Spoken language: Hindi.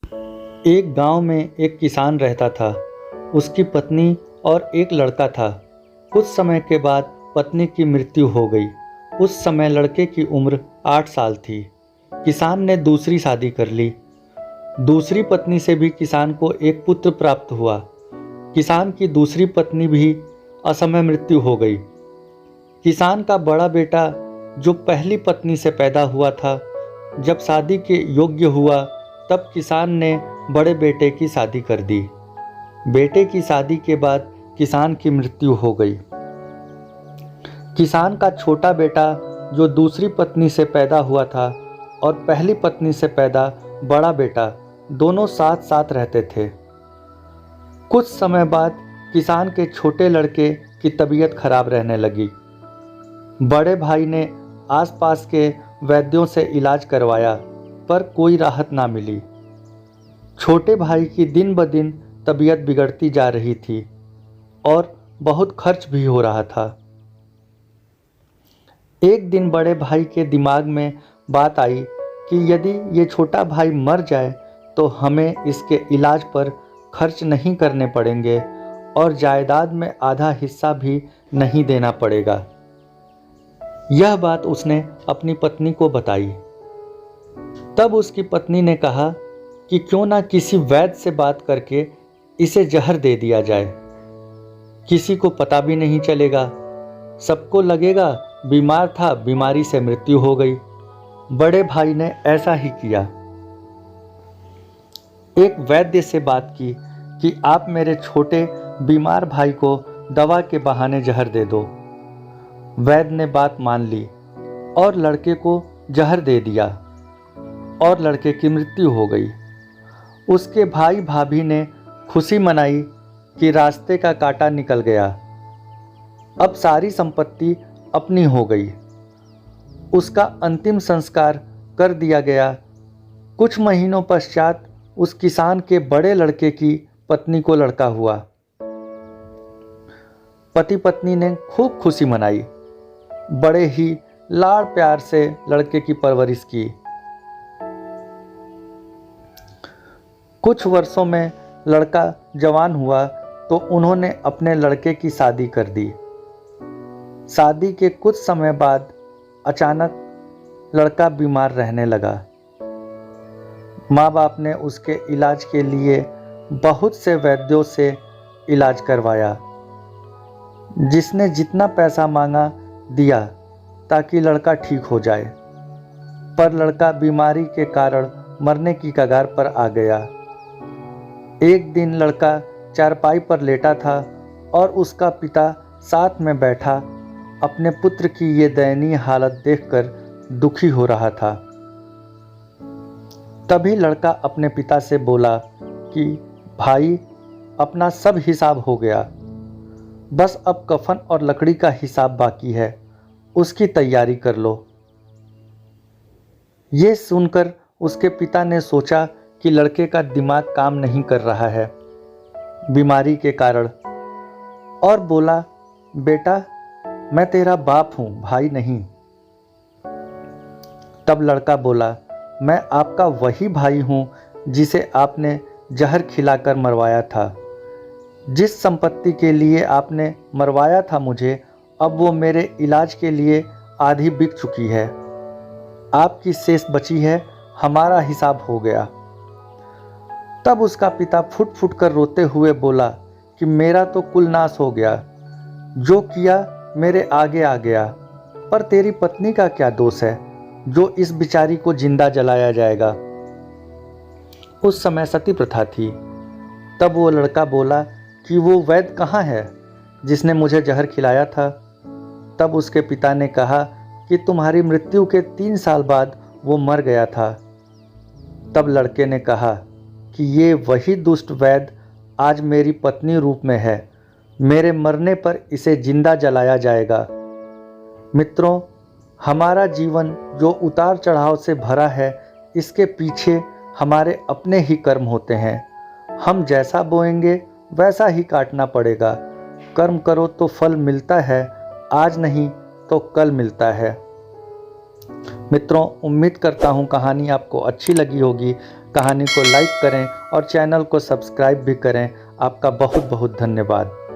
एक गांव में एक किसान रहता था। उसकी पत्नी और एक लड़का था। कुछ समय के बाद पत्नी की मृत्यु हो गई। उस समय लड़के की उम्र 8 साल थी। किसान ने दूसरी शादी कर ली। दूसरी पत्नी से भी किसान को एक पुत्र प्राप्त हुआ। किसान की दूसरी पत्नी भी असमय मृत्यु हो गई। किसान का बड़ा बेटा जो पहली पत्नी से पैदा हुआ था, जब शादी के योग्य हुआ तब किसान ने बड़े बेटे की शादी कर दी। बेटे की शादी के बाद किसान की मृत्यु हो गई। किसान का छोटा बेटा जो दूसरी पत्नी से पैदा हुआ था और पहली पत्नी से पैदा बड़ा बेटा, दोनों साथ साथ रहते थे। कुछ समय बाद किसान के छोटे लड़के की तबीयत खराब रहने लगी। बड़े भाई ने आसपास के वैद्यों से इलाज करवाया, पर कोई राहत ना मिली। छोटे भाई की दिन ब दिन तबीयत बिगड़ती जा रही थी और बहुत खर्च भी हो रहा था। एक दिन बड़े भाई के दिमाग में बात आई कि यदि ये छोटा भाई मर जाए तो हमें इसके इलाज पर खर्च नहीं करने पड़ेंगे और जायदाद में आधा हिस्सा भी नहीं देना पड़ेगा। यह बात उसने अपनी पत्नी को बताई। तब उसकी पत्नी ने कहा कि क्यों ना किसी वैद्य से बात करके इसे जहर दे दिया जाए। किसी को पता भी नहीं चलेगा, सबको लगेगा बीमार था, बीमारी से मृत्यु हो गई। बड़े भाई ने ऐसा ही किया। एक वैद्य से बात की कि आप मेरे छोटे बीमार भाई को दवा के बहाने जहर दे दो। वैद्य ने बात मान ली और लड़के को जहर दे दिया और लड़के की मृत्यु हो गई। उसके भाई भाभी ने खुशी मनाई कि रास्ते का कांटा निकल गया। अब सारी संपत्ति अपनी हो गई। उसका अंतिम संस्कार कर दिया गया। कुछ महीनों पश्चात उस किसान के बड़े लड़के की पत्नी को लड़का हुआ। पति पत्नी ने खूब खुशी मनाई। बड़े ही लाड़ प्यार से लड़के की परवरिश की। कुछ वर्षों में लड़का जवान हुआ तो उन्होंने अपने लड़के की शादी कर दी। शादी के कुछ समय बाद अचानक लड़का बीमार रहने लगा। माँ बाप ने उसके इलाज के लिए बहुत से वैद्यों से इलाज करवाया। जिसने जितना पैसा मांगा दिया ताकि लड़का ठीक हो जाए, पर लड़का बीमारी के कारण मरने की कगार पर आ गया। एक दिन लड़का चारपाई पर लेटा था और उसका पिता साथ में बैठा अपने पुत्र की ये दयनीय हालत देखकर दुखी हो रहा था। तभी लड़का अपने पिता से बोला कि भाई, अपना सब हिसाब हो गया, बस अब कफन और लकड़ी का हिसाब बाकी है, उसकी तैयारी कर लो। ये सुनकर उसके पिता ने सोचा कि लड़के का दिमाग काम नहीं कर रहा है बीमारी के कारण, और बोला, बेटा, मैं तेरा बाप हूं, भाई नहीं। तब लड़का बोला, मैं आपका वही भाई हूं जिसे आपने जहर खिलाकर मरवाया था। जिस संपत्ति के लिए आपने मरवाया था मुझे, अब वो मेरे इलाज के लिए आधी बिक चुकी है। आपकी शेष बची है, हमारा हिसाब हो गया। तब उसका पिता फुट फुट कर रोते हुए बोला कि मेरा तो कुल नाश हो गया, जो किया मेरे आगे आ गया, पर तेरी पत्नी का क्या दोष है जो इस बिचारी को जिंदा जलाया जाएगा। उस समय सती प्रथा थी। तब वो लड़का बोला कि वो वैद्य कहाँ है जिसने मुझे जहर खिलाया था। तब उसके पिता ने कहा कि तुम्हारी मृत्यु के 3 साल बाद वो मर गया था। तब लड़के ने कहा कि ये वही दुष्ट वैद्य आज मेरी पत्नी रूप में है, मेरे मरने पर इसे जिंदा जलाया जाएगा। मित्रों, हमारा जीवन जो उतार चढ़ाव से भरा है, इसके पीछे हमारे अपने ही कर्म होते हैं। हम जैसा बोएंगे वैसा ही काटना पड़ेगा। कर्म करो तो फल मिलता है, आज नहीं तो कल मिलता है। मित्रों, उम्मीद करता हूँ कहानी आपको अच्छी लगी होगी। कहानी को लाइक करें और चैनल को सब्सक्राइब भी करें। आपका बहुत बहुत धन्यवाद।